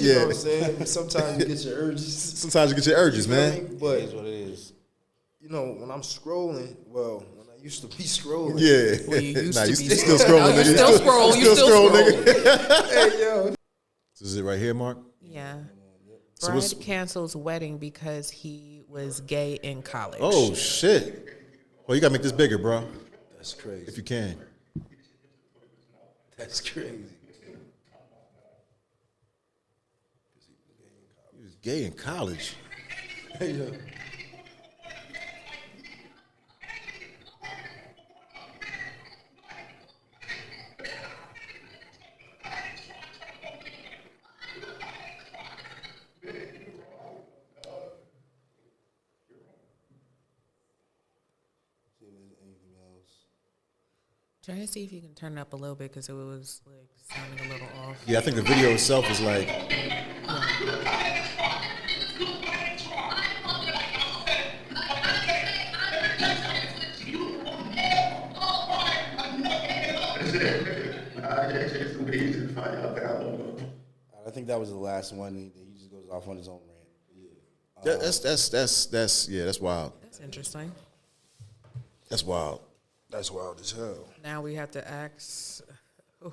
You know what I'm saying? Sometimes you get your urges. Sometimes you get your urges, man. But it is what it is. You know, when I'm scrolling, when I used to be scrolling. Yeah. Well, you used to you be still scrolling, nigga. You still scroll. You still scroll. Nigga. Hey, yo. This is it right here, Mark? Yeah. So Bride cancels wedding because he was gay in college. Oh, shit. Well, you got to make this bigger, bro. That's crazy. If you can. That's crazy. He was gay in college. Hey, yo. Try to see if you can turn it up a little bit because it was like sounding a little off. Yeah, I think the video itself is like. I think that was the last one. He just goes off on his own rant. That's wild. That's interesting. That's wild. That's wild as hell. Now we have to ask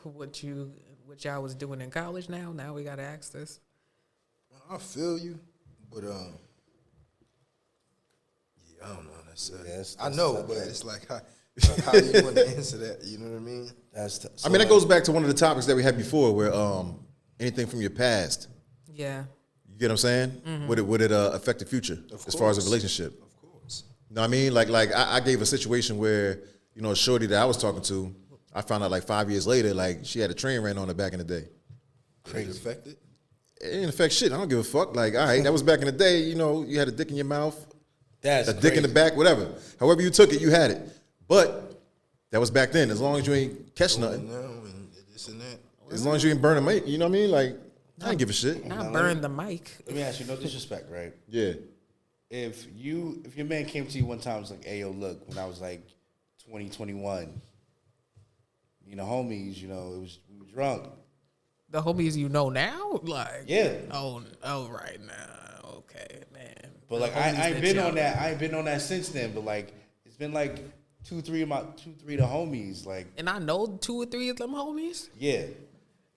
what y'all was doing in college. Now we got to ask this. I feel you, but yeah, I don't know. That's I know, tough, but it's like how do you want to answer that? You know what I mean? That's I mean, that goes back to one of the topics that we had before, where anything from your past. Yeah. You get what I'm saying? Mm-hmm. Would it affect the future as far as a relationship? Of course. You know what I mean? Like I gave a situation where, you know, a shorty that I was talking to, I found out like 5 years later, like she had a train ran on her back in the day. Crazy. Did it affect it? It didn't affect shit. I don't give a fuck. Like, all right, that was back in the day. You know, you had a dick in your mouth, a dick in the back, whatever. However you took it, you had it. But that was back then. As long as you ain't catch nothing. And this and that. As long as you ain't burn the mic, you know what I mean? Like, I ain't give a shit. Not burn the mic. Let me ask you, no disrespect, right? Yeah. If your man came to you one time and was like, hey, yo, look, when I was like 20, 21, you know, homies, you know, we were drunk. The homies you know now? Like, yeah. Oh, right now. Okay, man. But like I ain't been on that. I ain't been on that since then. But like it's been like two, three of the homies. Like, and I know 2 or 3 of them homies. Yeah.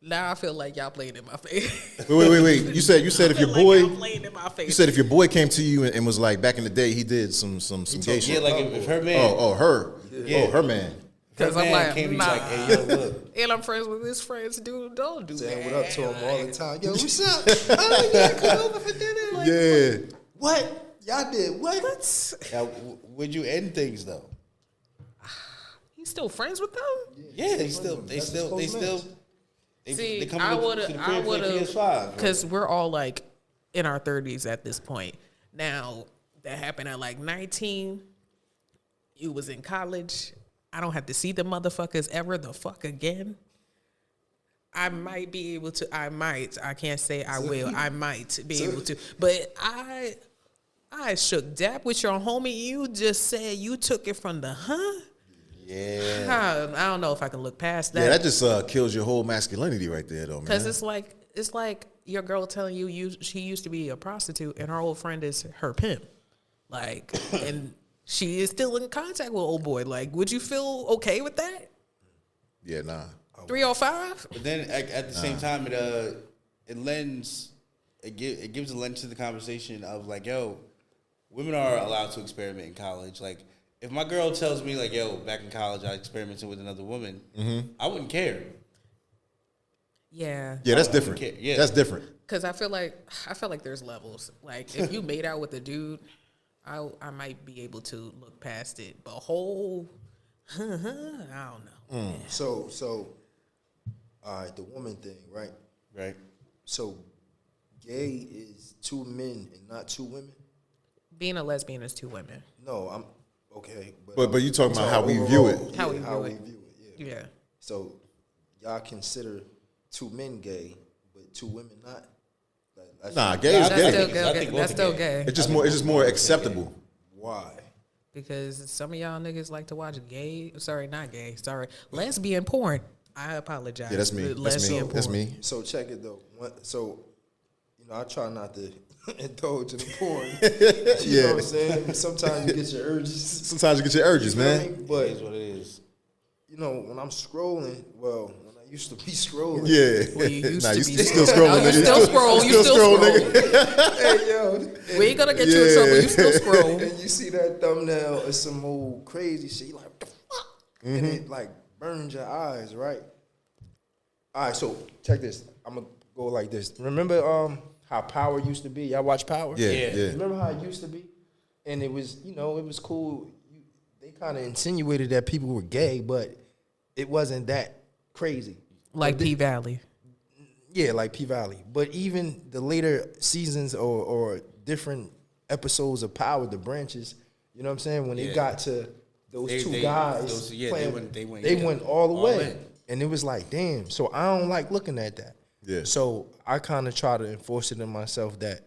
Now I feel like y'all playing in my face. Wait. You said if your boy y'all playing in my face. You said if your boy came to you and was like back in the day he did some gay shit. Yeah, like if her man. Her. Yeah. Oh, her man. Because I'm like, came nah. Like, hey, yo, look. And I'm friends with his friends, dude. Don't do Saying that. what up to him all the time. Yo, what's up? Oh, you gotta come over for dinner. Like, yeah. What? Y'all did what? Now, would you end things though? He's still friends with them? Yeah, they still. See, I would have, because we're all like in our 30s at this point. Now, that happened at like 19. You was in college. I don't have to see the motherfuckers ever the fuck again. I might be able to. I can't say I will. I might be able to. But I shook dap with your homie. You just said you took it from the Yeah. I don't know if I can look past that. Yeah, that just kills your whole masculinity right there, though, man. Because it's like your girl telling you she used to be a prostitute and her old friend is her pimp. Like, and she is still in contact with old boy. Like, would you feel okay with that? Yeah, nah. 305? But then at the same time, it gives a lens to the conversation of like, yo, women are allowed to experiment in college. Like, if my girl tells me like, yo, back in college I experimented with another woman, I wouldn't care. Yeah. Yeah, that's different. Yeah. That's different. Because I feel like there's levels. Like, if you made out with a dude, I might be able to look past it. But whole, I don't know. Mm. So, all right, the woman thing, right? Right. So, gay is 2 men and not 2 women? Being a lesbian is 2 women. No, I'm okay. But you talking about how we view it. How we view it. Yeah. So, y'all consider 2 men gay, but 2 women not? Nah, gay is gay. That's still gay. It's just more acceptable. Why? Because some of y'all niggas like to watch lesbian porn. I apologize. Yeah, that's me. Lesbian porn. That's me. So check it though. So I try not to indulge in the porn. You know what I'm saying? Sometimes you get your urges. Sometimes you get your urges, man. But it is what it is. When I'm scrolling, when I used to be scrolling. Yeah. Well, you used to you be still scrolling, no, nigga. you still scroll. You still scroll. nigga. Hey, yo. We ain't gonna get you in trouble. You still scroll. And you see that thumbnail of some old crazy shit. You like, what the fuck? And it like burns your eyes, right? All right, so check this. I'm gonna go like this. Remember how Power used to be? Y'all watch Power? Yeah. Remember how it used to be? And it was, it was cool. They kind of insinuated that people were gay, but it wasn't that crazy. Like P Valley. Yeah, like P Valley. But even the later seasons or different episodes of Power, the branches, you know what I'm saying? When they got to those two guys, playing, they went all the way. And it was like, damn. So I don't like looking at that. Yeah. So I kind of try to enforce it in myself that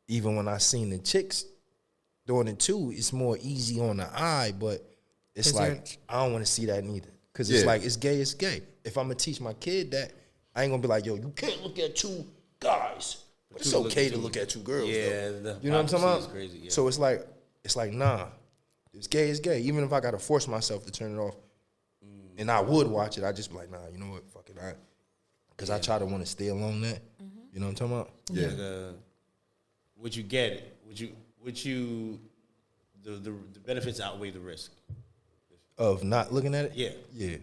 even when I seen the chicks doing it too, it's more easy on the eye, but it's like, I don't want to see that neither. Because it's like, it's gay, it's gay. If I'm going to teach my kid that, I ain't going to be like, yo, you can't look at two guys. But it's okay to look at two girls. Yeah. You know what I'm talking about? Crazy, yeah. So it's like, nah. It's gay, it's gay. Even if I got to force myself to turn it off, and I would watch it, I just be like, nah, you know what, fuck it, because I try to want to stay along that. You know what I'm talking about? Yeah. Would you get it? Would you the benefits outweigh the risk of not looking at it? Yeah.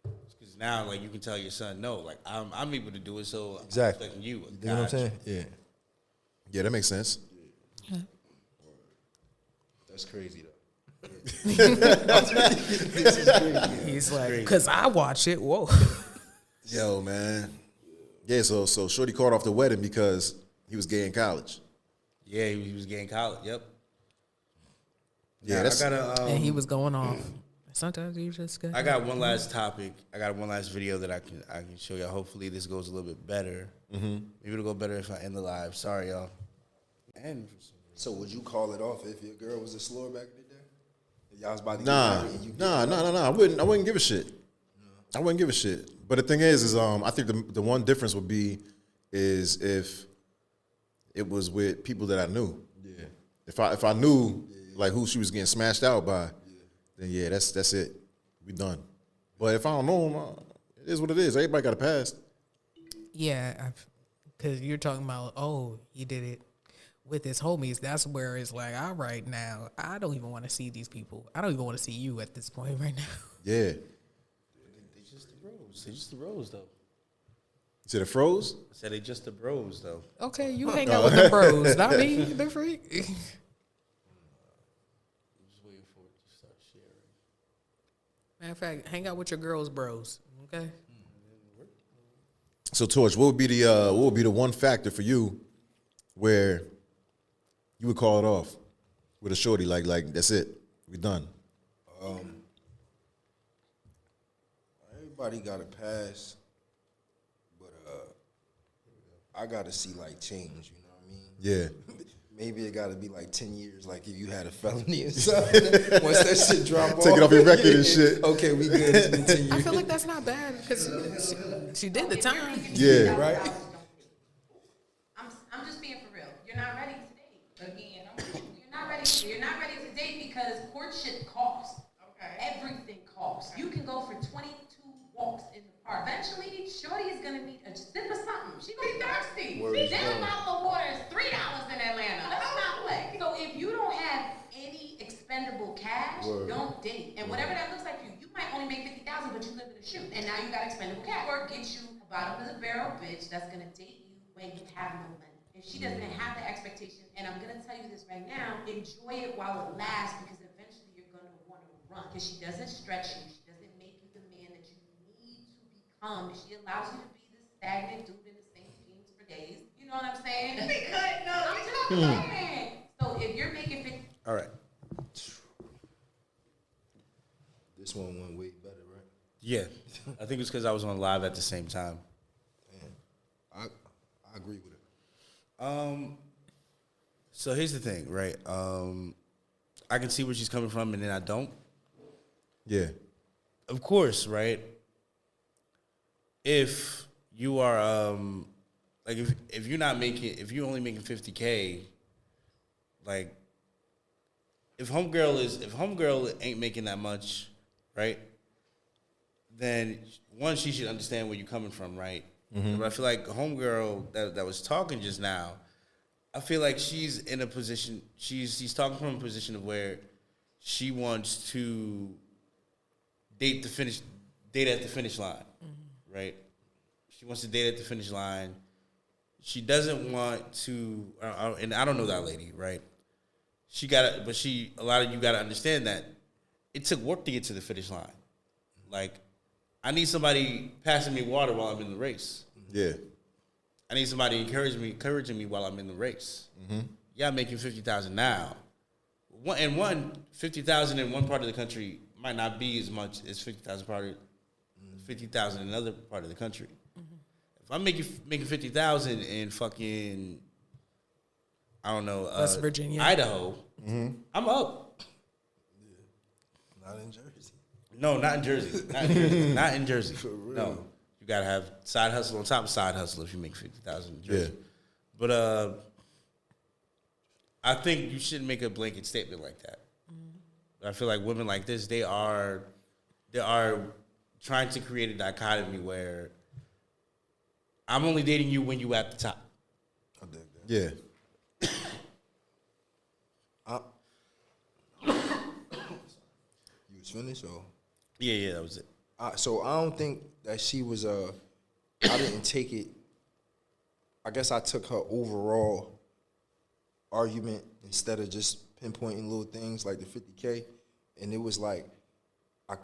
Because now, like, you can tell your son, no, like, I'm able to do it, so exactly. I'm expecting you. You know what I'm saying? Yeah. Yeah, that makes sense. Yeah. That's crazy though. He's like, because I watch it. Whoa. Yo, man. Yeah, so Shorty called off the wedding because he was gay in college. Yeah, he was gay in college. Yep. Yeah, that's. And he was going off. Sometimes you just I got one last topic. I got one last video that I can show y'all. Hopefully this goes a little bit better. Maybe it'll go better if I end the live. Sorry, y'all. And so would you call it off if your girl was a slur back in the day? If y'all was about to get Nah. married and you get I wouldn't give a shit. I wouldn't give a shit. But the thing is I think the one difference would be is if it was with people that I knew. Yeah. If I knew like who she was getting smashed out by, then yeah, that's it. We done. But if I don't know him, it is what it is. Everybody got a pass. Yeah, because you're talking about, oh, he did it with his homies. That's where it's like, all right, now, I don't even want to see these people. I don't even want to see you at this point right now. Yeah. they just the bros. They just the bros, though. You said it froze? I said they just the bros, though. Okay, you hang out with the bros, not me, the freak. I'm just waiting for it to start sharing. Matter of fact, hang out with your girls, bros. Okay. So Torch, what would be the one factor for you where you would call it off with a shorty like that's it, we done? Everybody got a pass, but I gotta see like change. You know what I mean? Yeah. Maybe it gotta be like 10 years. Like if you had a felony or something, once that shit drop off, Take it off your record and shit. Okay, we good. It's been 10 years. I feel like that's not bad because she did the time. Yeah. Right. I'm just being for real. You're not ready to date. Again, you're not ready to date because courtship costs. Okay. Everything costs. You can go for 22 walks in the park. Eventually, shorty is gonna need a sip of something. She's gonna be thirsty. Damn bottle of water is $3 in Atlanta. Let's not play. So if you don't have any expendable cash, don't date. And whatever that looks like for you, you might only make $50,000, but you live in a shoe, and now you got expendable cash. Or get you a bottom of the barrel bitch that's gonna date you when you have no money. If she doesn't have the expectation, and I'm gonna tell you this right now, enjoy it while it lasts because eventually you're gonna want to run. Because she doesn't stretch you, she doesn't make you the man that you need to become. She allows you to be this stagnant dude in the same jeans for days. You know what I'm saying? Because I'm just saying. So if you're making 50, All right. This one went way better, right? Yeah. I think it's because I was on live at the same time. I agree with it. So here's the thing, right? I can see where she's coming from, and then I don't. Yeah. Of course, right? If you are like if you're only making $50K, like if homegirl ain't making that much, right? Then one, she should understand where you're coming from, right? Mm-hmm. But I feel like homegirl that was talking just now, I feel like she's in a position. She's talking from a position of where she wants to date at the finish line, right? She wants to date at the finish line. She doesn't want to, and I don't know that lady, right? A lot of you got to understand that it took work to get to the finish line. Like, I need somebody passing me water while I'm in the race. Yeah. I need somebody encouraging me while I'm in the race. Mm-hmm. Yeah, I'm making $50,000 now. $50,000 in one part of the country might not be as much as $50,000 in another part of the country. Mm-hmm. If I'm making $50,000 in fucking, I don't know, West Virginia, Idaho, I'm up. Yeah. Not in Jersey. No, not in Jersey. Not in Jersey. For real. No. You gotta have side hustle on top of side hustle if you make $50,000 in Jersey. Yeah. But I think you shouldn't make a blanket statement like that. I feel like women like this, they are trying to create a dichotomy where I'm only dating you when you at the top. I dig that. Yeah. You was finished or? Yeah, that was it. So I don't think that she was I didn't take it. I guess I took her overall argument instead of just pinpointing little things like the 50K, and it was like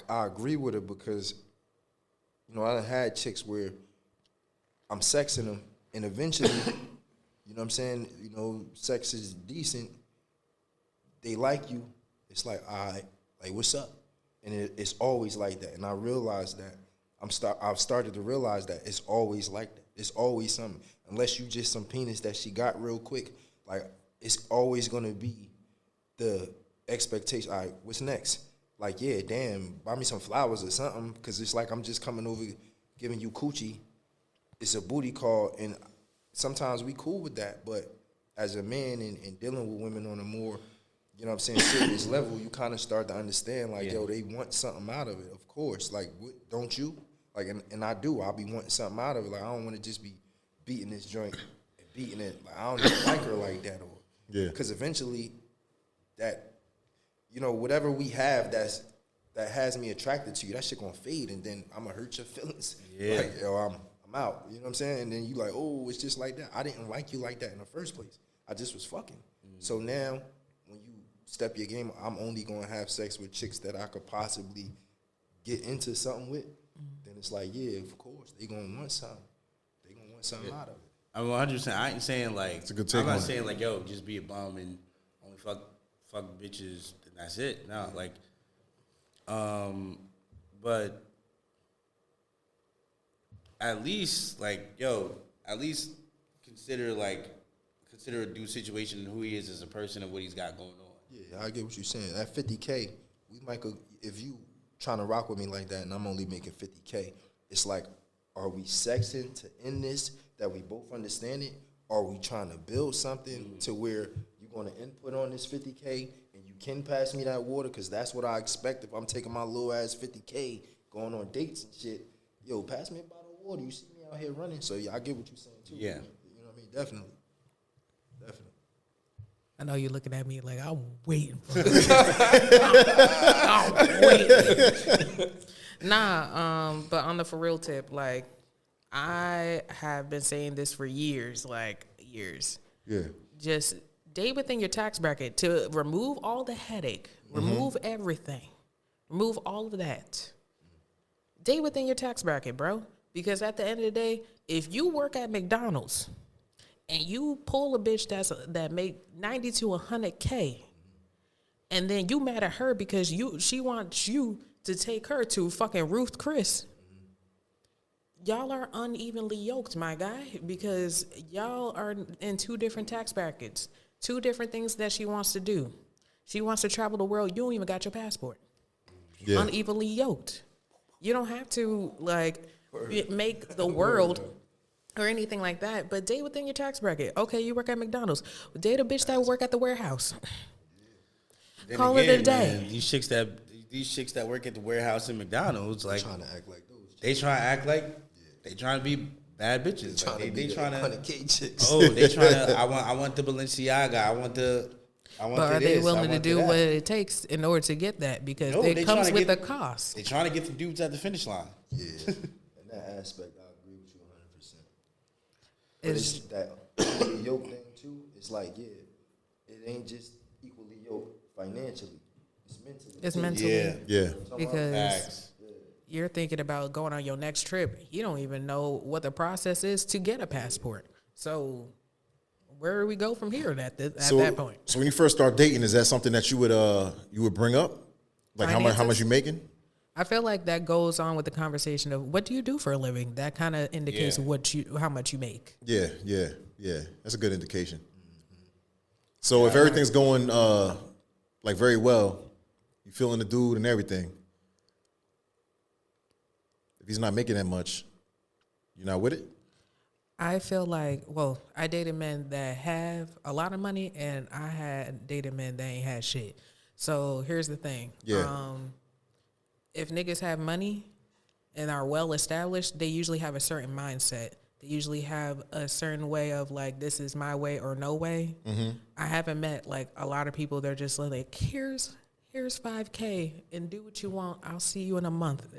I agree with her because I done had chicks where I'm sexing them, and eventually, you know what I'm saying, sex is decent. They like you. It's like, all right, like what's up? And it's always like that. And I realized that I've started to realize that it's always like that. It's always something. Unless you just some penis that she got real quick, like it's always gonna be the expectation. All right, what's next? Like, yeah, damn, buy me some flowers or something, because it's like I'm just coming over giving you coochie. It's a booty call, and sometimes we cool with that, but as a man and dealing with women on a more, you know what I'm saying, serious level, you kind of start to understand, like, yo, they want something out of it, of course. Like, what, don't you? Like, and I do. I'll be wanting something out of it. Like, I don't want to just be beating this joint and beating it. Like, I don't even like her like that. Because eventually, that, whatever we have that has me attracted to you, that shit gonna fade, and then I'm gonna hurt your feelings. Yeah. Like, yo, I'm out. You know what I'm saying? And then you like, oh, it's just like that. I didn't like you like that in the first place. I just was fucking. So now, when you step your game, I'm only gonna have sex with chicks that I could possibly get into something with. Then it's like, yeah, of course, they gonna want something. They gonna want something out of it. I'm 100%. I ain't saying like, it's a good take. I'm not saying like, yo, just be a bum and only fuck bitches and that's it. No, like, but at least like, yo, at least consider a dude situation and who he is as a person and what he's got going on. Yeah, I get what you're saying. At 50K, we might go, if you trying to rock with me like that and I'm only making 50K, it's like, are we sexing to end this that we both understand it? Or are we trying to build something to where you're going to input on this 50K and you can pass me that water? Because that's what I expect if I'm taking my little ass 50K going on dates and shit. Yo, pass me a bottle of water. You see me out here running. So, yeah, I get what you're saying, too. Yeah. You know what I mean? Definitely. I know you're looking at me like I'm waiting for this. I'm waiting. Nah, but on the for real tip, like I have been saying this for years, like years. Yeah. Just date within your tax bracket to remove all the headache, remove everything, remove all of that. Date within your tax bracket, bro. Because at the end of the day, if you work at McDonald's and you pull a bitch that make 90 to 100K, and then you mad at her because she wants you to take her to fucking Ruth Chris, y'all are unevenly yoked, my guy, because y'all are in two different tax brackets, two different things that she wants to do. She wants to travel the world. You don't even got your passport. Yeah. Unevenly yoked. You don't have to like make the world or anything like that, but date within your tax bracket. Okay, you work at McDonald's. Date a bitch that work at the warehouse. Then Call again, it a day. Man, these chicks that work at the warehouse in McDonald's, like trying to act like those. They trying to act like they trying to be bad bitches. They trying to 100K chicks. Oh, they trying to. I want the Balenciaga. I want but are they willing to do what it takes in order to get that? Because it comes with a cost. They trying to get the dudes at the finish line. Yeah, in that aspect, I agree with you 100%. But it's that yoke thing too. It's like, yeah, it ain't just equally yoked financially. It's mentally. It's mentally. Yeah. Because you're thinking about going on your next trip. You don't even know what the process is to get a passport. So where do we go from here at that point? So when you first start dating, is that something that you would bring up? Like how much you making? I feel like that goes on with the conversation of what do you do for a living? That kind of indicates how much you make. Yeah. That's a good indication. So if everything's going like very well, you feeling the dude and everything. If he's not making that much, you're not with it? I feel like, I dated men that have a lot of money, and I had dated men that ain't had shit. So here's the thing. Yeah. If niggas have money and are well established, they usually have a certain mindset. They usually have a certain way of like, this is my way or no way. Mm-hmm. I haven't met like a lot of people. They're just like, here's $5K and do what you want. I'll see you in a month.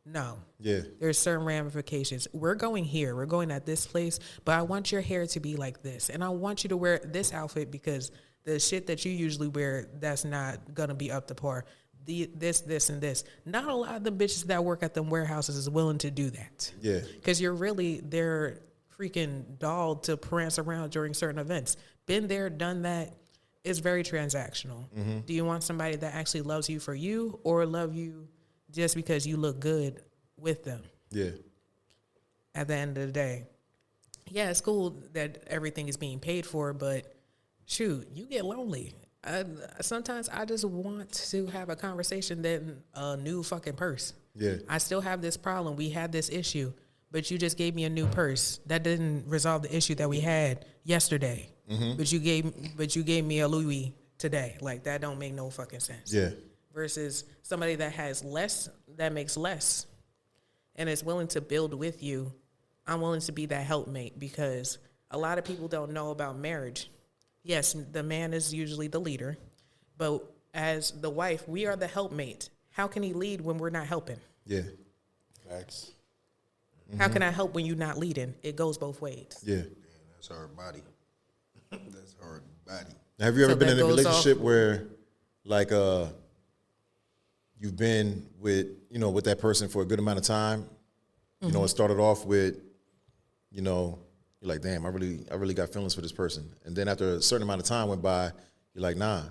No. Yeah. There's certain ramifications. We're going here. We're going at this place, but I want your hair to be like this. And I want you to wear this outfit because the shit that you usually wear, that's not going to be up to par. This, and this. Not a lot of the bitches that work at them warehouses is willing to do that. Yeah. Because they're freaking dolled to prance around during certain events. Been there, done that. It's very transactional. Mm-hmm. Do you want somebody that actually loves you for you or love you just because you look good with them? Yeah. At the end of the day. Yeah, it's cool that everything is being paid for, but shoot, you get lonely. Sometimes I just want to have a conversation than a new fucking purse. Yeah. I still have this problem. We had this issue, but you just gave me a new purse. That didn't resolve the issue that we had yesterday. Mm-hmm. But you gave me a Louis today. Like, that don't make no fucking sense. Yeah. Versus somebody that has less, that makes less, and is willing to build with you. I'm willing to be that helpmate because a lot of people don't know about marriage. Yes, the man is usually the leader, but as the wife, we are the helpmate. How can he lead when we're not helping? Yeah. Facts. Mm-hmm. How can I help when you're not leading? It goes both ways. Yeah. That's hard body. That's hard body. Have you ever been in a relationship where, like, you've been with that person for a good amount of time? You know, it started off with, you're like, damn, I really got feelings for this person. And then after a certain amount of time went by, you're like, nah,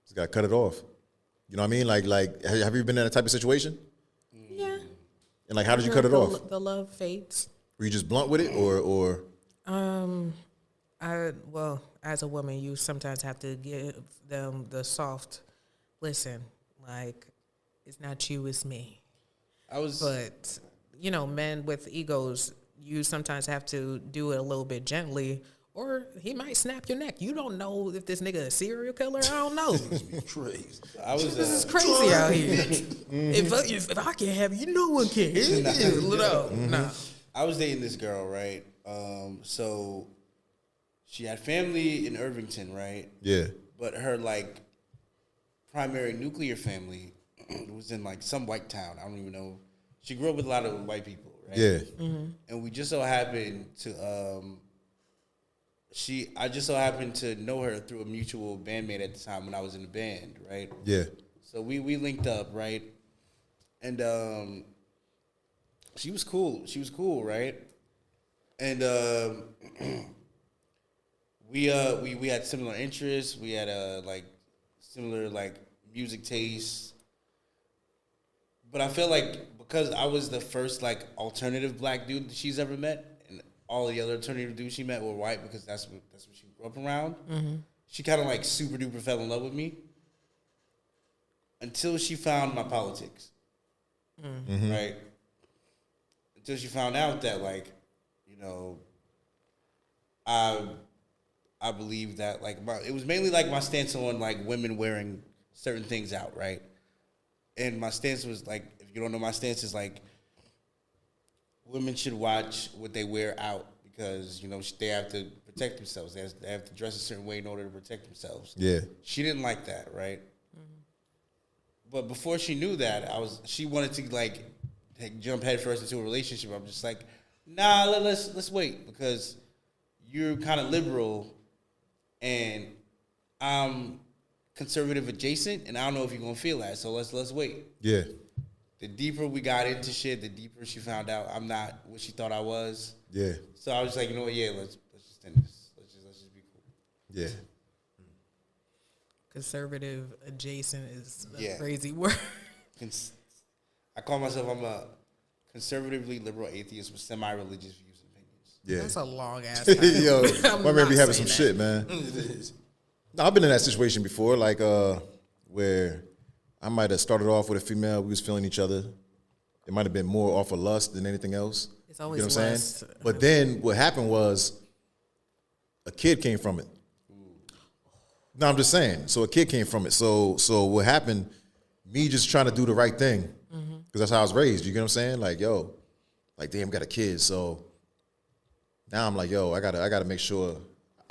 just got to cut it off. You know what I mean? Like, have you been in that type of situation? Yeah. And like, how did you cut it off? The love fades. Were you just blunt with it, or? As a woman, you sometimes have to give them the soft, listen, like, it's not you, it's me. But, men with egos, you sometimes have to do it a little bit gently, or he might snap your neck. You don't know if this nigga a serial killer. I don't know. Crazy. This is crazy out here. If I can't have you, no one can. No. I was dating this girl, right? So she had family in Irvington, right? Yeah. But her primary nuclear family was in some white town. I don't even know. She grew up with a lot of white people, right? Yeah. Mm-hmm. And we just so happened to I just so happened to know her through a mutual bandmate at the time when I was in the band, right? Yeah. So we linked up, right? And she was cool. She was cool, right? And we had similar interests. We had similar music tastes. But I feel like because I was the first alternative black dude that she's ever met, and all the other alternative dudes she met were white because that's what she grew up around. Mm-hmm. She kind of super duper fell in love with me until she found my politics, right? until she found out that, like, you know, I believe that, like, it was mainly like my stance on like women wearing certain things out, right? And my stance was like, if you don't know, my stance is like, women should watch what they wear out because, you know, they have to protect themselves. They have to dress a certain way in order to protect themselves. Yeah. She didn't like that, right? Mm-hmm. But before she knew that, she wanted to like jump headfirst into a relationship. I'm just like, nah, let's wait because you're kind of liberal and I'm conservative adjacent, and I don't know if you're gonna feel that. So let's wait. Yeah. The deeper we got into shit, the deeper she found out I'm not what she thought I was. Yeah. So I was like, you know what? Yeah, let's just end this. Let's just be cool. Yeah. Conservative adjacent is a crazy word. I call myself, I'm a conservatively liberal atheist with semi-religious views and opinions. Yeah. That's a long ass time. Yo, my man be having some shit, man. No, I've been in that situation before, like where I might have started off with a female, we was feeling each other. It might have been more off of lust than anything else. It's always you know what I'm lust. saying? But then what happened was a kid came from it. No, I'm just saying. So a kid came from it. So what happened, me just trying to do the right thing, because that's how I was raised. You get what I'm saying? Like, yo, like, damn, got a kid. So now I'm like, yo, I gotta make sure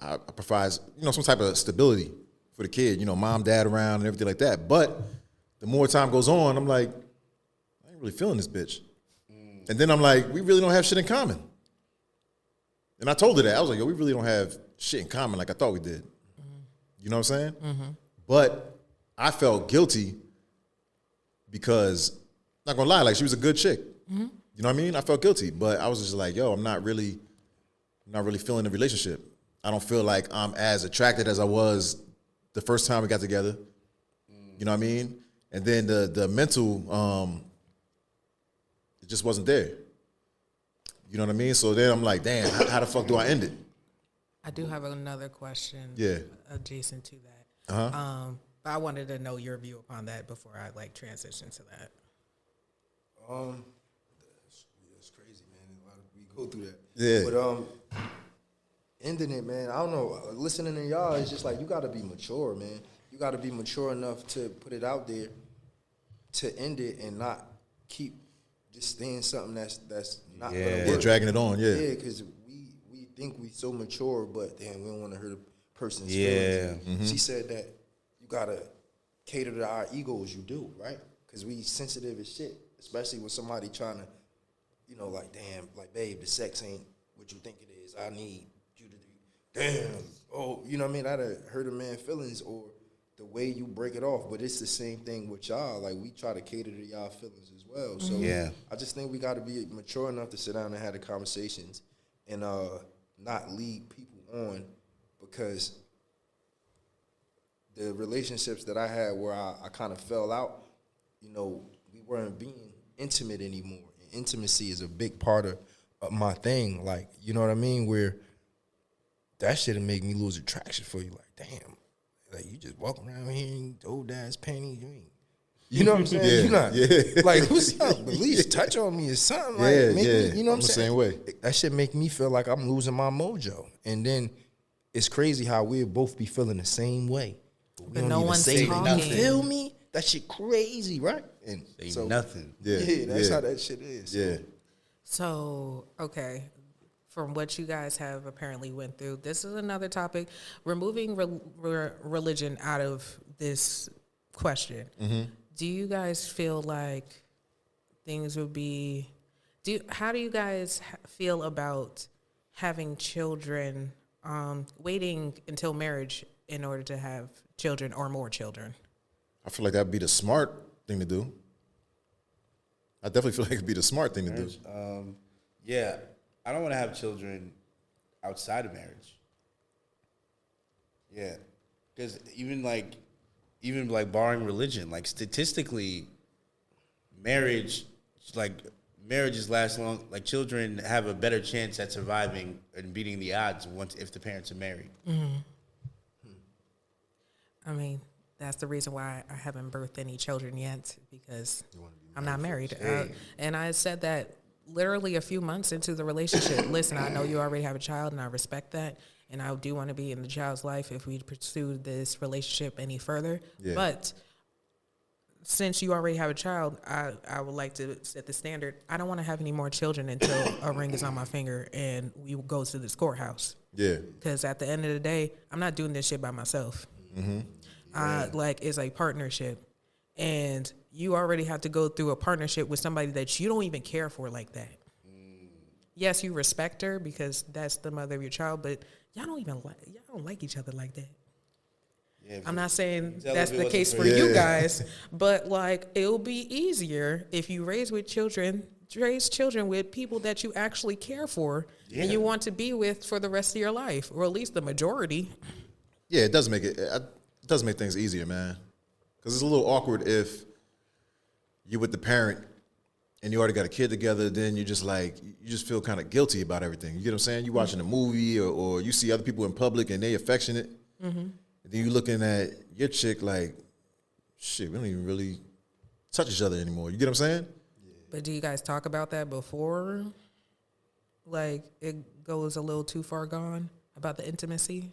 I provide, you know, some type of stability for the kid. You know, mom, dad around and everything like that. But the more time goes on, I'm like, I ain't really feeling this bitch. And then I'm like, we really don't have shit in common. And I told her that. I was like, yo, we really don't have shit in common like I thought we did. You know what I'm saying? But I felt guilty because, not gonna lie, like she was a good chick. You know what I mean? I felt guilty, but I was just like, yo, I'm not really feeling the relationship. I don't feel like I'm as attracted as I was the first time we got together. You know what I mean? And then the mental, it just wasn't there. You know what I mean? So then I'm like, damn, how the fuck do I end it? I do have another question. Yeah. Adjacent to that. But I wanted to know your view upon that before I like transition to that. It's crazy, man. A lot of we go through that. Yeah. But ending it, man. I don't know. Listening to y'all, it's just like you got to be mature, man. You got to be mature enough to put it out there to end it and not keep just saying something that's not gonna work. Yeah, dragging it on. Yeah. Yeah, because we think we so mature, but then we don't want to hurt a person's feelings. She said that you gotta cater to our egos. You do, right? Because we sensitive as shit, especially with somebody trying to, you know, like, damn, like, babe, the sex ain't what you think it is. I need you to do, damn, oh, you know what I mean? That'd hurt a man's feelings or the way you break it off. But it's the same thing with y'all. Like, we try to cater to y'all feelings as well. So I just think we got to be mature enough to sit down and have the conversations and not lead people on, because the relationships that I had where I kind of fell out, you know, we weren't being intimate anymore. And intimacy is a big part of my thing. Like, you know what I mean? Where that shit would make me lose attraction for you. Like, damn, like you just walk around here in old ass panties. You know what I'm saying? Yeah, You're not yeah. like, what's up? At least touch on me or something. Like, Yeah, make yeah. me, you know what I'm the saying? same way. That shit make me feel like I'm losing my mojo. And then it's crazy how we'll both be feeling the same way. But no one's talking. Nothing. Feel me? That shit crazy, right? And Say nothing. Yeah, that's how that shit is. Yeah. So, okay, from what you guys have apparently went through, this is another topic. Removing religion out of this question, do you guys feel like things would be... How do you guys feel about having children, waiting until marriage in order to have children or more children? I feel like that'd be the smart thing to do. I definitely feel like it'd be the smart thing to do. Yeah, I don't want to have children outside of marriage. Yeah, because even barring religion, like statistically, marriages last long. Like children have a better chance at surviving and beating the odds if the parents are married. I mean, that's the reason why I haven't birthed any children yet, because I'm not married. And I said that literally a few months into the relationship. Listen, I know you already have a child, and I respect that. And I do want to be in the child's life if we pursue this relationship any further. Yeah. But since you already have a child, I would like to set the standard. I don't want to have any more children until a ring is on my finger and we go to this courthouse. Yeah. Because at the end of the day, I'm not doing this shit by myself. Mm-hmm. It's a partnership. And you already have to go through a partnership with somebody that you don't even care for like that. Yes, you respect her because that's the mother of your child, but y'all don't like each other like that. Yeah, I'm not saying that's the case for you guys, but like it'll be easier if you raise children with people that you actually care for and you want to be with for the rest of your life, or at least the majority. Yeah, it does make things easier, man. Because it's a little awkward if you're with the parent and you already got a kid together, then you just feel kind of guilty about everything. You get what I'm saying? You watching a movie or you see other people in public and they affectionate. Mm-hmm. And then you looking at your chick like, shit, we don't even really touch each other anymore. You get what I'm saying? But do you guys talk about that before? Like it goes a little too far gone about the intimacy?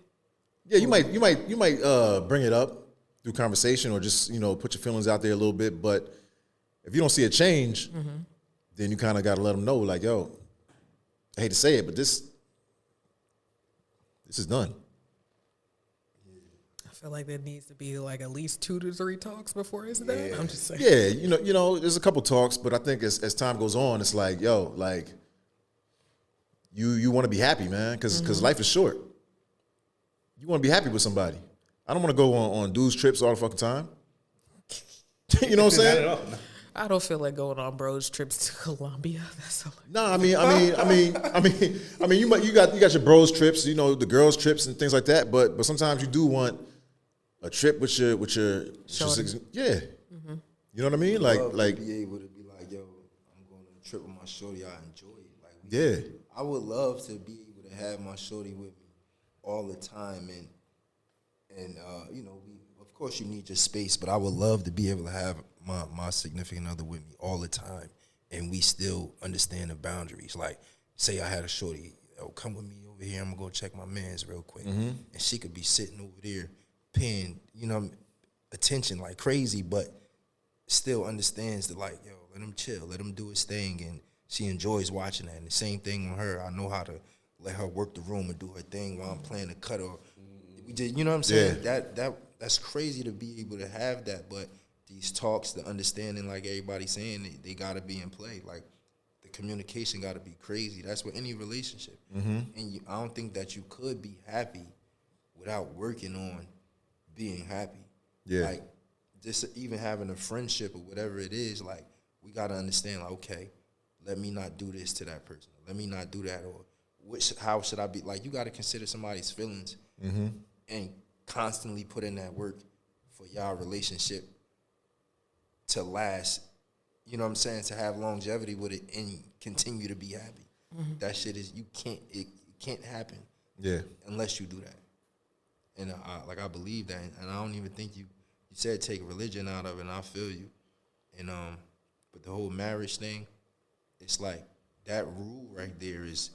Yeah, you might bring it up through conversation or just, put your feelings out there a little bit. But if you don't see a change, then you kind of got to let them know, like, yo, I hate to say it, but this is done. I feel like there needs to be like at least 2 to 3 talks before it's done. I'm just saying. Yeah, there's a couple talks, but I think as time goes on, it's like, yo, like, you want to be happy, man, because life is short. You want to be happy with somebody. I don't want to go on dudes trips all the fucking time. You know what I'm saying? Not at all. I don't feel like going on bros trips to Colombia. That's all. No, I mean, you got your bros trips, the girls trips and things like that. But sometimes you do want a trip with your yeah. Mm-hmm. You know what I mean? Like be able to be like, yo, I'm going on a trip with my shorty. I enjoy it. I would love to be able to have my shorty with me all the time, and of course you need your space, but I would love to be able to have my significant other with me all the time, and we still understand the boundaries. Like, say I had a shorty, come with me over here, I'm gonna go check my mans real quick, and she could be sitting over there paying, attention like crazy, but still understands that, like, yo, let him chill, let him do his thing, and she enjoys watching that. And the same thing on her. I know how to let her work the room and do her thing while I'm playing the cut, or we did, you know what I'm saying? Yeah. That's crazy to be able to have that, but these talks, the understanding, like everybody's saying, they gotta be in play. Like, the communication gotta be crazy. That's with any relationship. Mm-hmm. And I don't think that you could be happy without working on being happy. Yeah. Like, just even having a friendship or whatever it is, like, we gotta understand, like, okay, let me not do this to that person. Let me not do that, or how should I be? Like, you gotta consider somebody's feelings and constantly put in that work for y'all relationship to last, you know what I'm saying, to have longevity with it and continue to be happy. Mm-hmm. That shit is, it can't happen unless you do that. And I believe that, and I don't even think you said take religion out of it, and I feel you. And but the whole marriage thing, it's like that rule right there is,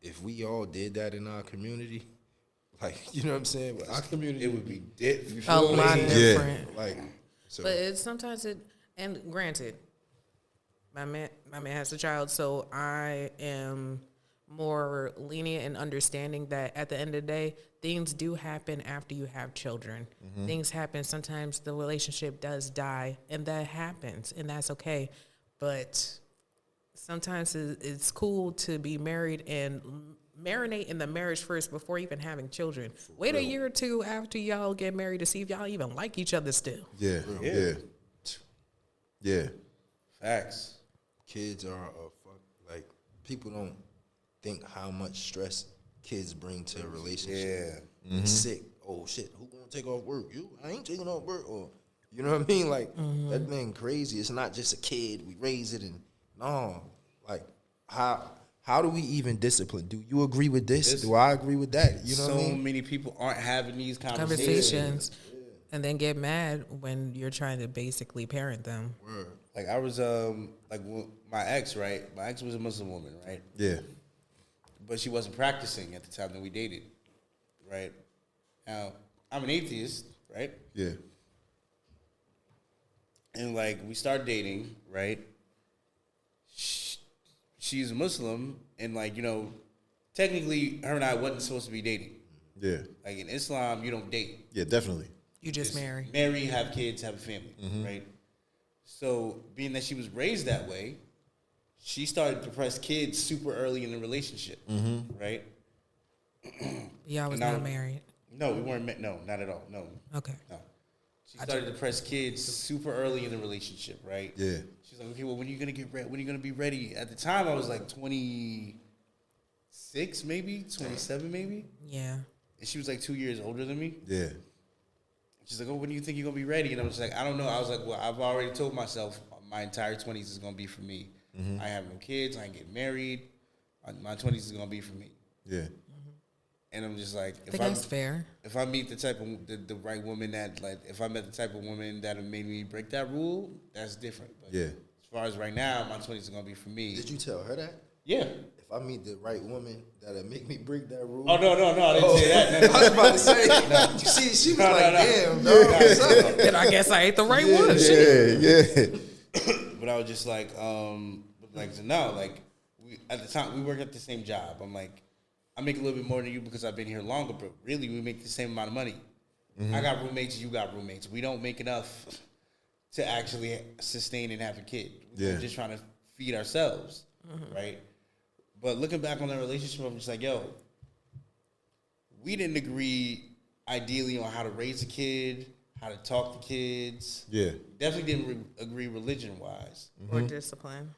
if we all did that in our community, like, you know what I'm saying? But our community, it would be a lot different. Yeah. Like, so. But and granted, my man has a child, so I am more lenient and understanding that at the end of the day, things do happen after you have children. Mm-hmm. Things happen. Sometimes the relationship does die, and that happens, and that's okay. But sometimes it's cool to be married and marinate in the marriage first before even having children. Wait a year or two after y'all get married to see if y'all even like each other still. Yeah. Facts. Kids are like, people don't think how much stress kids bring to a relationship. Yeah. Mm-hmm. Sick. Oh shit, who gonna take off work? You? I ain't taking off work. Or, you know what I mean? Like, that thing crazy. It's not just a kid. We raise it, and no, like, how do we even discipline? Do you agree with this? Do I agree with that? You know what I mean? So many people aren't having these conversations. And then get mad when you're trying to basically parent them. Word. Like I was my ex, right? My ex was a Muslim woman, right? Yeah. But she wasn't practicing at the time that we dated, right? Now, I'm an atheist, right? Yeah. And like we started dating, right? She's a Muslim, and like, you know, technically her and I wasn't supposed to be dating. Yeah. Like in Islam, you don't date. Yeah, definitely. You just marry. Marry, have kids, have a family, right? So being that she was raised that way, she started to press kids super early in the relationship, right? Y'all was not married. No, we weren't. No, not at all. No. Okay. No. She started to press kids super early in the relationship, right? Yeah. She's like, okay, well, when are you gonna get ready? When are you gonna be ready? At the time, I was like 26, maybe 27, maybe. Yeah. And she was like 2 years older than me. Yeah. She's like, oh, when do you think you're gonna be ready? And I was like, I don't know. I was like, well, I've already told myself my entire 20s is gonna be for me. I have no kids. I ain't getting married. My 20s is gonna be for me. Yeah. And I'm just like, I think that's fair. If I meet the type of the right woman that, like, if I met the type of woman that made me break that rule, that's different. But Yeah. as far as right now, my 20s are gonna be for me. Did you tell her that? Yeah. If I meet the right woman that'll make me break that rule. Oh no, I didn't say that. No, I was about to say. You see, she was damn, dog. And I guess I ain't the right one. Yeah. But I was just like, no, like we at the time we work at the same job. I'm like, I make a little bit more than you because I've been here longer, but really we make the same amount of money. I got roommates, you got roommates. We don't make enough to actually sustain and have a kid. We're just trying to feed ourselves, right? But looking back on that relationship, I'm just like, yo, we didn't agree ideally on how to raise a kid, how to talk to kids. Yeah. Definitely didn't agree religion-wise. Or discipline.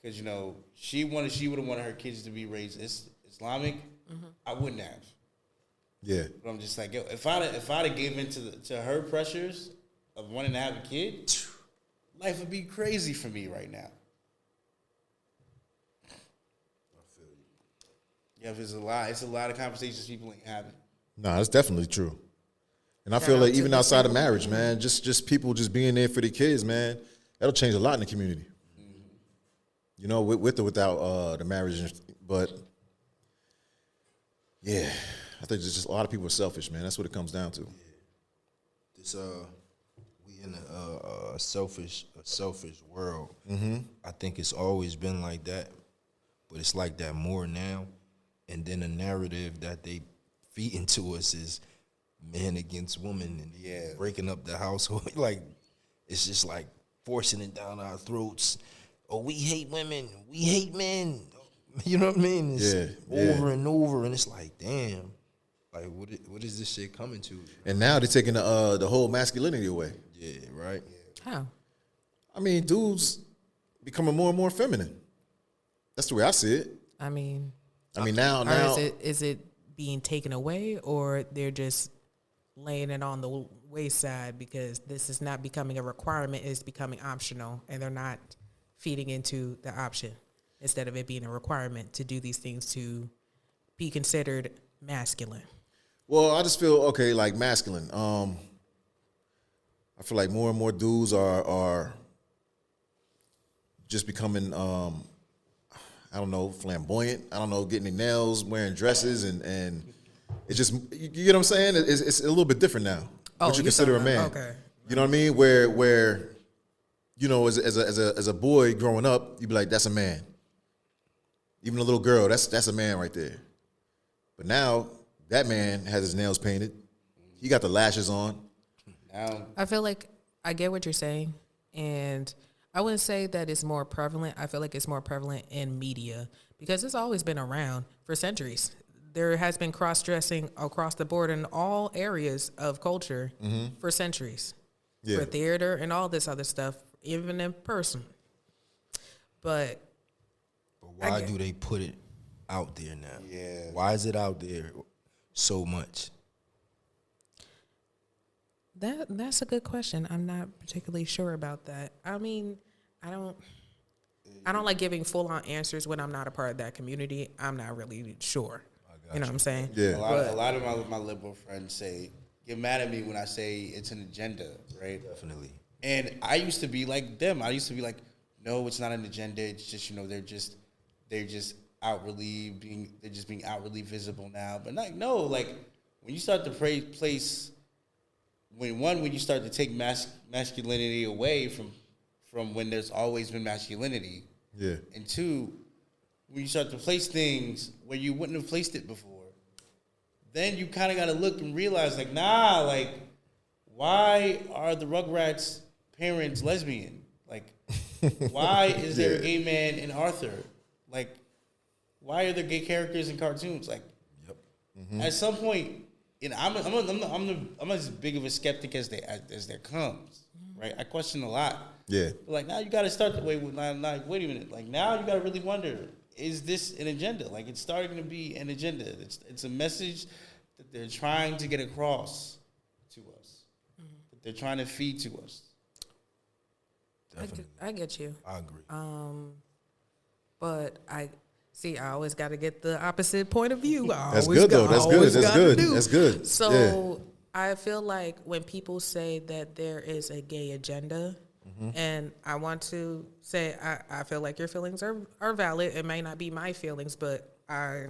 Because, you know, she would have wanted her kids to be raised Islamic. I wouldn't have. Yeah. But I'm just like, yo, if I'd have gave in to her pressures of wanting to have a kid, life would be crazy for me right now. Yeah, it's a lot of conversations people ain't having. No, that's definitely true. And I feel like even outside of marriage, man, just people just being there for the kids, man, that'll change a lot in the community. You know, with or without the marriage, but yeah, I think it's just a lot of people are selfish, man. That's what it comes down to. This we in a selfish world. I think it's always been like that, but it's like that more now. And then the narrative that they feed into us is man against woman and breaking up the household. Like it's just like forcing it down our throats. Oh, we hate women. We hate men. You know what I mean? It's over and over, and it's like, damn. Like, what is this shit coming to? And now they're taking the whole masculinity away. Yeah, right. How? I mean, dudes becoming more and more feminine. That's the way I see it. I mean, now is it being taken away, or they're just laying it on the wayside because this is not becoming a requirement, it's becoming optional, and they're not feeding into the option instead of it being a requirement to do these things to be considered masculine? Well, I just feel like masculine. I feel like more and more dudes are just becoming I don't know, flamboyant. I don't know, getting their nails, wearing dresses, and it's just, you get what I'm saying? It's a little bit different now. What you consider a man. Okay. You know what I mean? Where you know, as a boy growing up, you'd be like, that's a man. Even a little girl, that's a man right there. But now that man has his nails painted. He got the lashes on. I feel like I get what you're saying, and I wouldn't say that it's more prevalent. I feel like it's more prevalent in media because it's always been around for centuries. There has been cross-dressing across the board in all areas of culture for centuries, for theater and all this other stuff, even in person. But why do they put it out there now? Yeah. Why is it out there so much? That's a good question. I'm not particularly sure about that. I mean, I don't like giving full on answers when I'm not a part of that community. I'm not really sure. You know what I'm saying? Yeah. A lot of my liberal friends say, get mad at me when I say it's an agenda, right? Definitely. And I used to be like them. I used to be like, no, it's not an agenda. It's just, they're just being outwardly visible now. But like when you start to place when you start to take masculinity away from when there's always been masculinity. Yeah. And two, when you start to place things where you wouldn't have placed it before, then you kind of got to look and realize, like, nah, like, why are the Rugrats' parents lesbian? Like, why is there a gay man in Arthur? Like, why are there gay characters in cartoons? Like, at some point, I'm as big of a skeptic as there comes, right? I question a lot. Yeah. But like, now you got to start the way with like, wait a minute. Like, now you got to really wonder, is this an agenda? Like, it's starting to be an agenda. It's a message that they're trying to get across to us, that they're trying to feed to us. Definitely. I get you. I agree. But I always got to get the opposite point of view. That's good, though. That's good. So yeah. I feel like when people say that there is a gay agenda, and I want to say I feel like your feelings are valid. It may not be my feelings, but I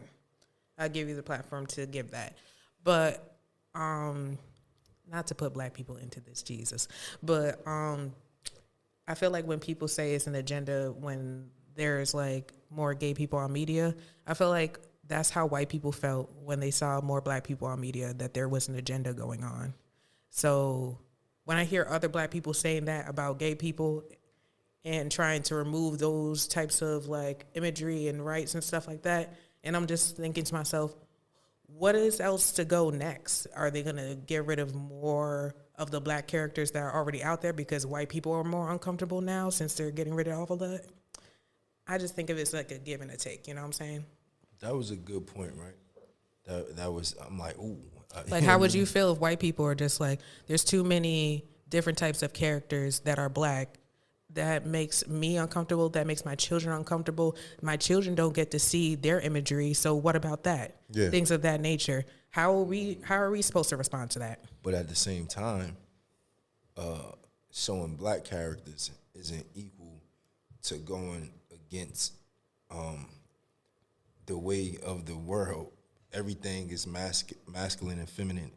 give you the platform to give that. But not to put black people into this, Jesus. But I feel like when people say it's an agenda when there's like more gay people on media, I feel like that's how white people felt when they saw more black people on media, that there was an agenda going on. So when I hear other black people saying that about gay people and trying to remove those types of like imagery and rights and stuff like that, and I'm just thinking to myself, what is else to go next? Are they going to get rid of more of the black characters that are already out there because white people are more uncomfortable now since they're getting rid of all of that? I just think of it as like a give and a take, you know what I'm saying? That was a good point, right? That was, I'm like, ooh. Like, how would you feel if white people are just like, there's too many different types of characters that are black? That makes me uncomfortable. That makes my children uncomfortable. My children don't get to see their imagery. So what about that? Yeah. Things of that nature. How are we supposed to respond to that? But at the same time, showing black characters isn't equal to going against the way of the world. Everything is masculine and feminine.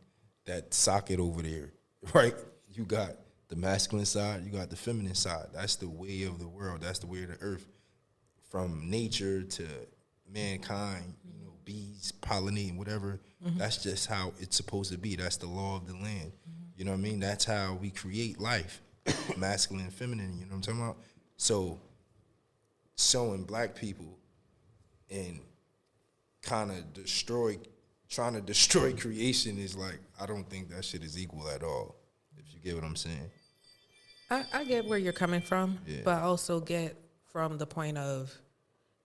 That socket over there, right? You got the masculine side, you got the feminine side. That's the way of the world. That's the way of the earth. From nature to mankind, bees pollinating, whatever. That's just how it's supposed to be. That's the law of the land. You know what I mean? That's how we create life, masculine and feminine. You know what I'm talking about? So showing black people and kind of trying to destroy creation is like, I don't think that shit is equal at all. If you get what I'm saying. I get where you're coming from, but I also get from the point of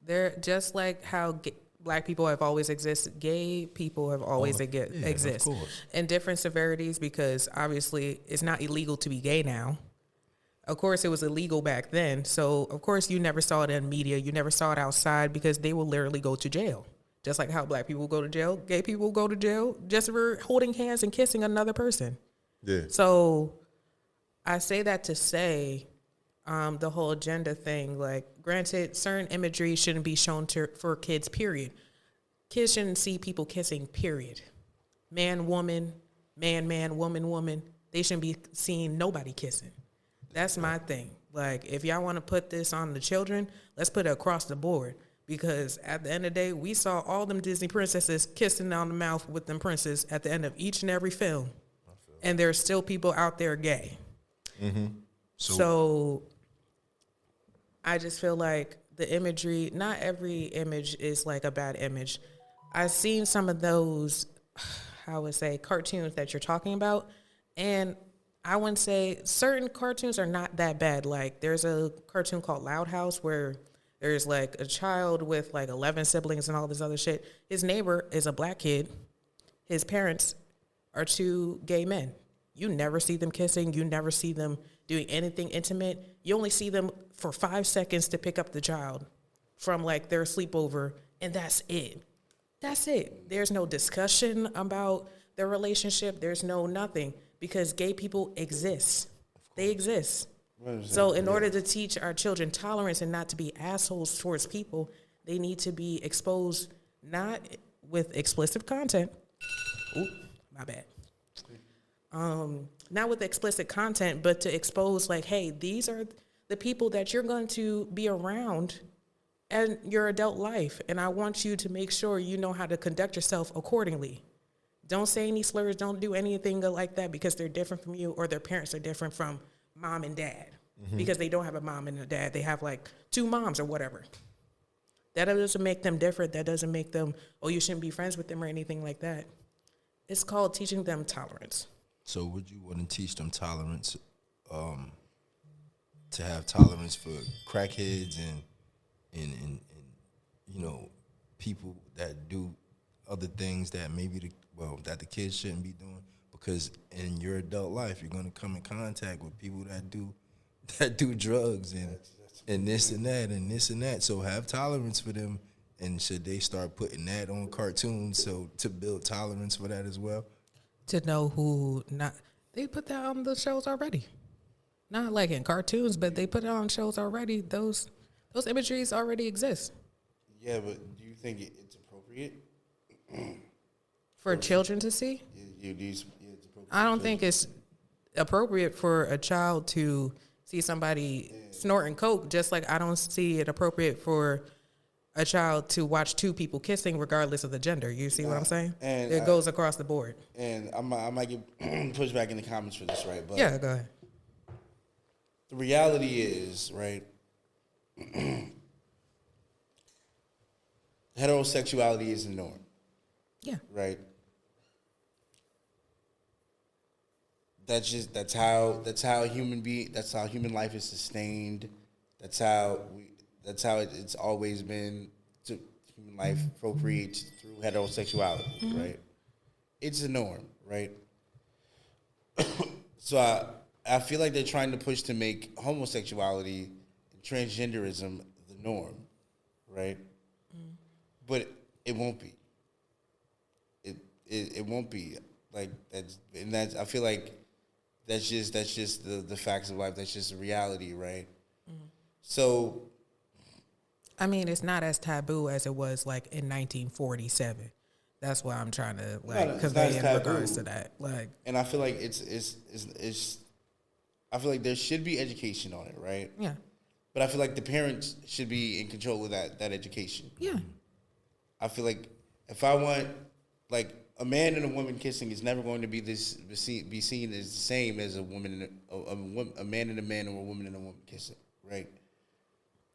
they're just like how black people have always existed, gay people have always exist in different severities, because obviously it's not illegal to be gay now. Of course, it was illegal back then. So, of course, you never saw it in media. You never saw it outside because they will literally go to jail. Just like how black people go to jail, gay people go to jail just for holding hands and kissing another person. Yeah. So I say that to say the whole agenda thing, like, granted, certain imagery shouldn't be shown for kids, period. Kids shouldn't see people kissing, period. Man, woman, man, woman. They shouldn't be seeing nobody kissing. That's my thing. Like, if y'all want to put this on the children, let's put it across the board. Because at the end of the day, we saw all them Disney princesses kissing on the mouth with them princes at the end of each and every film. And there's still people out there gay. Mm-hmm. So I just feel like the imagery, not every image is like a bad image. I've seen some of those, I would say, cartoons that you're talking about. And I wouldn't say certain cartoons are not that bad. Like, there's a cartoon called Loud House where there's like a child with like 11 siblings and all this other shit. His neighbor is a black kid. His parents are two gay men. You never see them kissing. You never see them doing anything intimate. You only see them for 5 seconds to pick up the child from like their sleepover, and that's it. That's it. There's no discussion about their relationship. There's no nothing, because gay people exist. They exist. So in order to teach our children tolerance and not to be assholes towards people, they need to be exposed not with explicit content. Ooh, my bad. Not with explicit content, but to expose like, hey, these are the people that you're going to be around in your adult life. And I want you to make sure you know how to conduct yourself accordingly. Don't say any slurs. Don't do anything like that because they're different from you or their parents are different from mom and dad. Because they don't have a mom and a dad. They have like 2 moms or whatever. That doesn't make them different. That doesn't make them, oh, you shouldn't be friends with them or anything like that. It's called teaching them tolerance. So would you want to teach them tolerance, to have tolerance for crackheads and you know, people that do other things that maybe that the kids shouldn't be doing? Because in your adult life, you're going to come in contact with people that do drugs and this and that and this and that. So have tolerance for them. And should they start putting that on cartoons so to build tolerance for that as well? To know who not, they put that on the shows already. Not like in cartoons, but they put it on shows already. Those imageries already exist. Yeah, but do you think it's appropriate for children to see? It's appropriate. I don't think it's appropriate for a child to see somebody snorting coke, just like I don't see it appropriate for a child to watch 2 people kissing regardless of the gender. You see what I'm saying? And it goes across the board. And I might get pushback in the comments for this, right? But yeah, go ahead. The reality is, right, heterosexuality is the norm. Yeah. Right? That's how human life is sustained. That's how it's always been. Human life procreates through heterosexuality, right? It's a norm, right? So I feel like they're trying to push to make homosexuality and transgenderism the norm, right? But it won't be. It won't be like that's. I feel like that's just the facts of life. That's just a reality, right? So, I mean, it's not as taboo as it was like in 1947. That's why I'm trying to convey in regards to that. And I feel like it's I feel like there should be education on it, right? Yeah. But I feel like the parents should be in control of that education. Yeah. I feel like if I want, like, a man and a woman kissing is never going to be seen as the same as a woman and a man and a man or a woman and a woman kissing, right?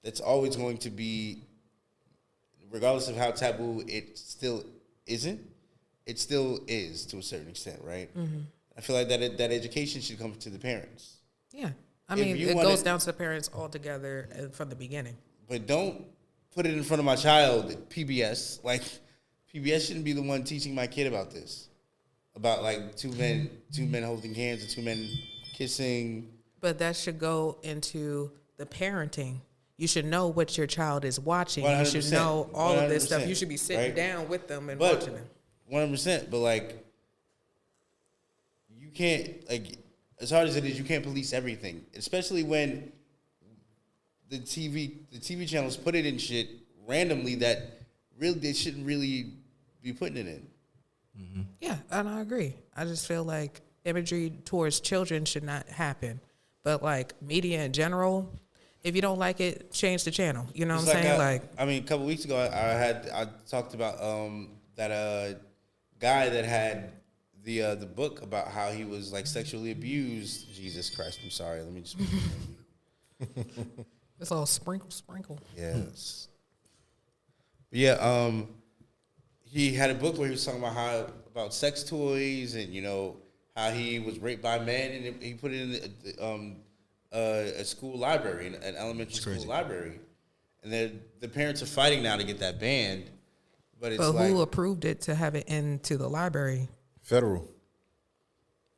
That's always going to be, regardless of how taboo it still isn't, it still is to a certain extent, right? Mm-hmm. I feel like that education should come to the parents. Yeah. I mean, it goes down to the parents altogether from the beginning. But don't put it in front of my child at PBS. Like, PBS shouldn't be the one teaching my kid about this. About, like, two men holding hands and 2 men kissing. But that should go into the parenting. You should know what your child is watching. 100%, you should know all of this stuff. You should be sitting down with them and watching them. 100%. But, like, you can't, like, as hard as it is, you can't police everything. Especially when the TV channels put it in shit randomly that really they shouldn't really be putting it in. Mm-hmm. Yeah, and I agree. I just feel like imagery towards children should not happen. But, like, media in general, if you don't like it, change the channel. You know what I'm saying? A couple weeks ago, I talked about that guy that had the book about how he was, like, sexually abused. Jesus Christ, I'm sorry. Let me just. It's all sprinkle. Yes. Yeah. He had a book where he was talking about sex toys and, you know, how he was raped by men, and he put it in a school library, an elementary school library, and the parents are fighting now to get that banned. But who approved it to have it into the library? Federal.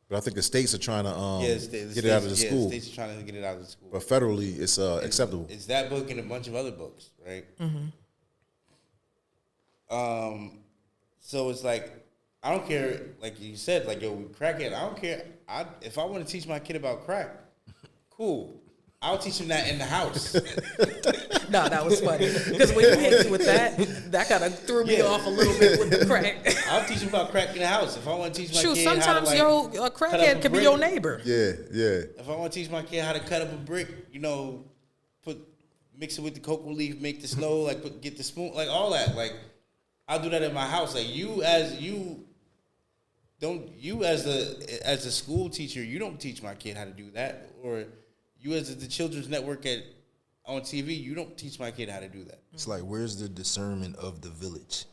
But I think the states are trying to get it out of the school. The states are trying to get it out of the school. But federally, it's acceptable. It's that book and a bunch of other books, right? Mm-hmm. So it's like, I don't care, like you said, like, yo, we crackhead. I don't care. If I want to teach my kid about crack, Cool. I'll teach him that in the house. No, that was funny. Because when you hit me with that kind of threw me off a little bit with the crack. I'll teach him about crack in the house. If I want to teach my kid sometimes how to, like, a crackhead could be your neighbor. Yeah. If I want to teach my kid how to cut up a brick, you know, mix it with the cocoa leaf, make the snow, like get the spoon, like all that. Like, I'll do that in my house. Like, as a school teacher, you don't teach my kid how to do that. Or you as the Children's Network on TV, you don't teach my kid how to do that. It's like, where's the discernment of the village?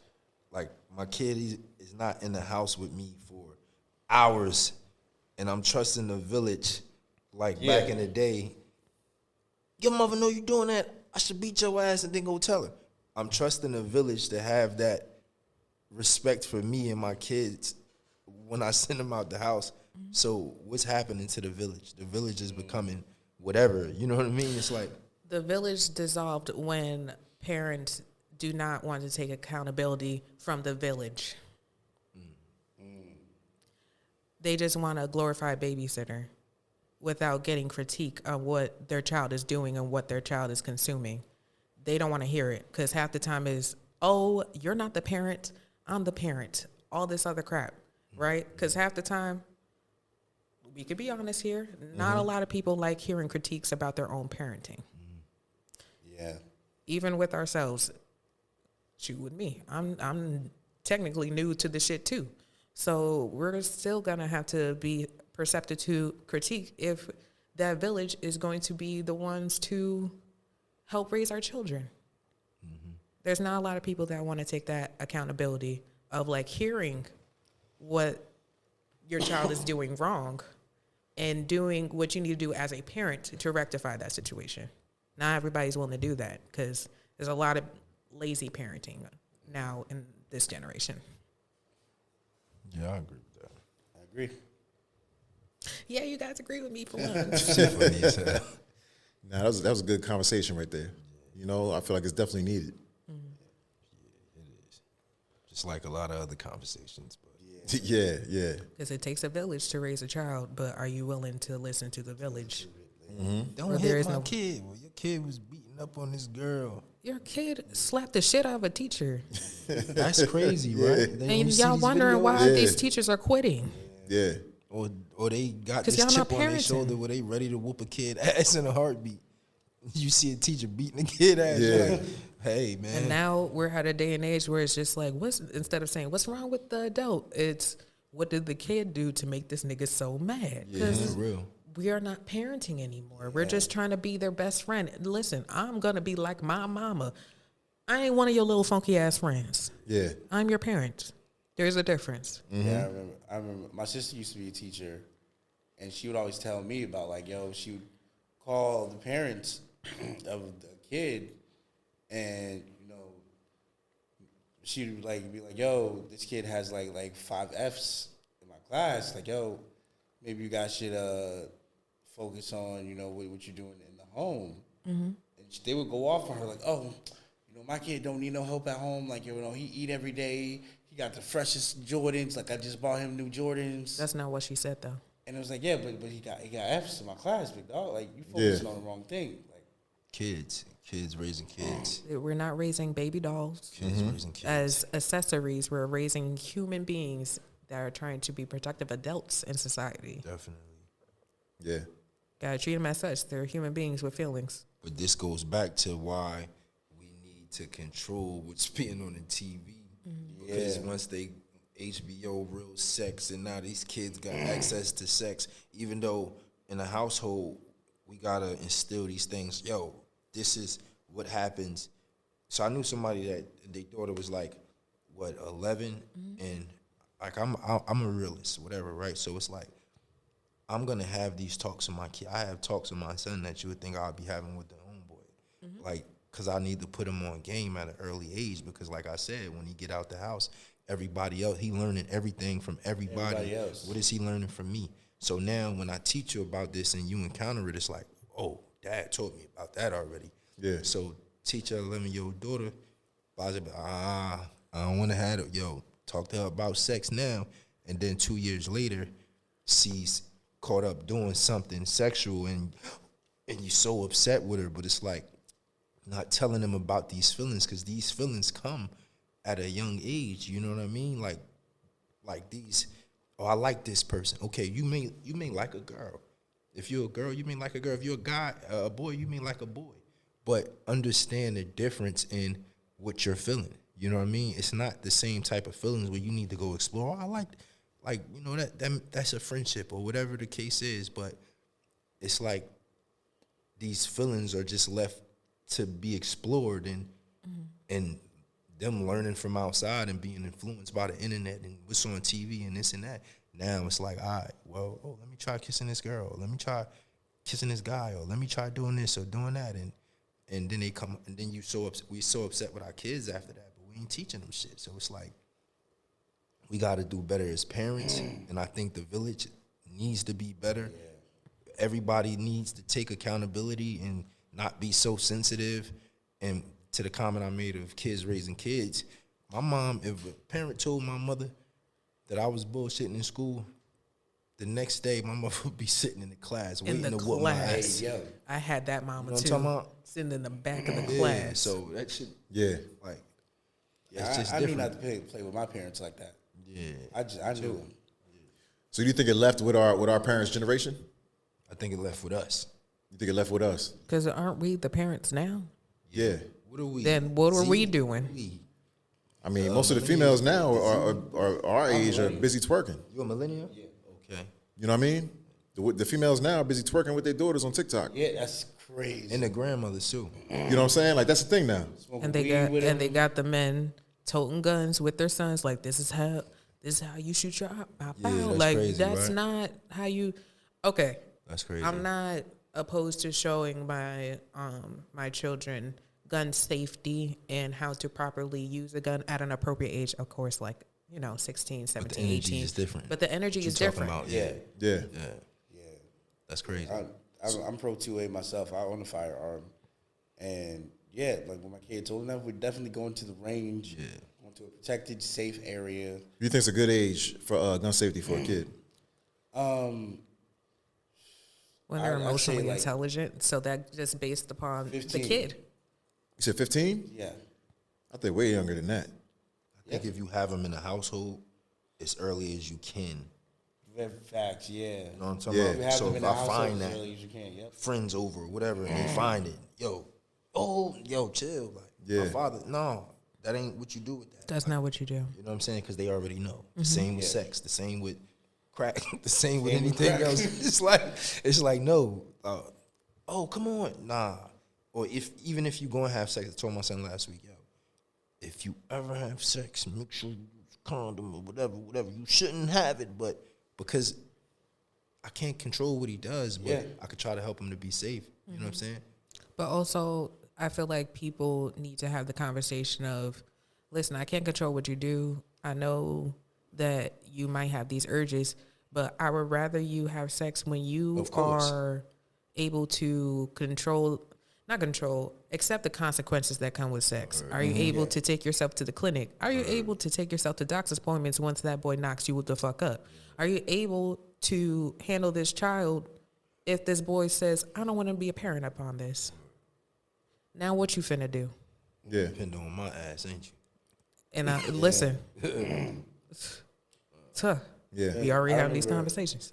Like, my kid is not in the house with me for hours, and I'm trusting the village. Like back in the day, your mother know you doing that, I should beat your ass and then go tell her. I'm trusting the village to have that respect for me and my kids when I send them out the house. So what's happening to the village? The village is becoming whatever. You know what I mean? It's like the village dissolved when parents do not want to take accountability from the village. They just want a glorified babysitter without getting critique on what their child is doing and what their child is consuming. They don't want to hear it because half the time is, oh, you're not the parent, I'm the parent, all this other crap, right? Because half the time, we could be honest here, not a lot of people like hearing critiques about their own parenting. Yeah. Even with ourselves, shoot with me. I'm technically new to the shit too. So we're still gonna have to be perceptive to critique if that village is going to be the ones to help raise our children. There's not a lot of people that want to take that accountability of like hearing what your child is doing wrong and doing what you need to do as a parent to rectify that situation. Not everybody's willing to do that because there's a lot of lazy parenting now in this generation. yeah, I agree with that. I agree. Yeah, you guys agree with me for once. Nah, that was a good conversation right there. You know, I feel like it's definitely needed. It is. Just like a lot of other conversations. But Yeah. Because it takes a village to raise a child, but are you willing to listen to the village? don't Or hit there is my no- kid. Well, your kid was beating up on this girl. Your kid slapped the shit out of a teacher. That's crazy, right? Then you And see y'all these wondering videos, why these teachers are quitting. Yeah. or they got 'Cause this y'all chip not on their parenting. shoulder where they ready to whoop a kid ass in a heartbeat. You see a teacher beating a kid ass. Yeah. You're like, hey man. And now we're at a day and age where it's just like, instead of saying, what's wrong with the adult? It's, what did the kid do to make this nigga so mad? Yeah, for real. We are not parenting anymore. We're just trying to be their best friend. Listen, I'm going to be like my mama. I ain't one of your little funky ass friends. Yeah. I'm your parent. There's a difference. Yeah, I remember. My sister used to be a teacher, and she would always tell me about, like, yo, she would call the parents of the kid, and you know, she would like be like, yo, this kid has like 5 Fs in my class. Like, yo, maybe you guys should focus on, you know, what you're doing in the home. And they would go off on her like, oh, you know, my kid don't need no help at home. Like, you know, he eat every day. He got the freshest Jordans. Like, I just bought him new Jordans. That's not what she said, though. And it was like, yeah, but he got F's in my class, big dog. Like, you focusing on the wrong thing. Like, Kids raising kids. We're not raising baby dolls. Kids raising kids. As accessories, we're raising human beings that are trying to be productive adults in society. Definitely. Yeah. Gotta treat them as such. They're human beings with feelings. But this goes back to why we need to control what's being on the TV. Because once they HBO real sex, and now these kids got access to sex, even though in a household we gotta instill these things. Yo, this is what happens. So I knew somebody that their daughter was like, what, 11, and like I'm a realist, whatever, right? So it's like I'm gonna have these talks with my kid. I have talks with my son that you would think I'd be having with the homeboy, like, because I need to put him on game at an early age. Because like I said, when he get out the house, everybody else, he learning everything from everybody else. What is he learning from me? So now when I teach you about this and you encounter it, it's like, oh, dad told me about that already. Yeah. So teach your 11-year-old daughter, I don't want to have it. Yo, talk to her about sex now. And then 2 years later, she's caught up doing something sexual and, and you so upset with her, but it's like not telling them about these feelings, because these feelings come at a young age. You know what I mean? Like these. Oh, I like this person. Okay, you may like a girl. If you're a girl, you may like a girl. If you're a guy, a boy, you may like a boy. But understand the difference in what you're feeling. You know what I mean? It's not the same type of feelings where you need to go explore. Oh, I like you know, that's a friendship or whatever the case is. But it's like these feelings are just left to be explored, and them learning from outside and being influenced by the internet and what's on TV and this and that. Now it's like, all right, well, let me try kissing this girl. Let me try kissing this guy, or let me try doing this or doing that. And then they come, and then we so upset with our kids after that, but we ain't teaching them shit. So it's like, we got to do better as parents, and I think the village needs to be better. Yeah. Everybody needs to take accountability and not be so sensitive. And to the comment I made of kids raising kids, my mom, if a parent told my mother that I was bullshitting in school, the next day my mother would be sitting in the class waiting to whoop my ass. I had that mama too. You know what I'm talking about? Sitting in the back of the class. So that shit, like, it's just different. I knew not to play with my parents like that. Yeah, I knew them. So do you think it left with our parents' generation? I think it left with us. You think it left with us? Because aren't we the parents now? Yeah. What are we? Then what are we doing? I mean, most of the females now are our age are busy twerking. You a millennial? Yeah. Okay. You know what I mean? The females now are busy twerking with their daughters on TikTok. Yeah, that's crazy. And the grandmothers too. You know what I'm saying? Like, that's the thing now. And they got the men toting guns with their sons. Like, this is how you shoot your bow. Yeah, that's like crazy, that's right? not how you. Okay. That's crazy. I'm not opposed to showing my children gun safety and how to properly use a gun at an appropriate age. Of course, like, 16, 17, 18. Is different. But the energy is different. About, yeah. That's crazy. I'm pro 2A myself. I own a firearm. And, like when my kids old enough, we're definitely going to the range, going to a protected, safe area. You think it's a good age for gun safety for a kid? When they're emotionally intelligent, so that just based upon 15. the kid. You said 15? Yeah. I think way younger than that. I think if you have them in the household as early as you can. Facts, yeah. You know what I'm talking about? So if I find that, you can, friends over, whatever, and they find it, chill. Like, my father, no, that ain't what you do with that. That's not what you do. You know what I'm saying? Because they already know. The same with sex, the same with crack, the same with anything else. It's like no. Oh, come on, nah. Or even if you go and have sex, I told my son last week, if you ever have sex, make sure you use a condom or whatever. You shouldn't have it, but because I can't control what he does, but I could try to help him to be safe. You know what I'm saying? But also, I feel like people need to have the conversation of, listen, I can't control what you do. I know that you might have these urges, but I would rather you have sex when you are able to accept the consequences that come with sex. Are you able to take yourself to the clinic? Are you able to take yourself to doctor's appointments once that boy knocks you the fuck up? Are you able to handle this child if this boy says, I don't want to be a parent upon this? Now what you finna do? Yeah. Depending on my ass, ain't you? And listen. We already have these conversations.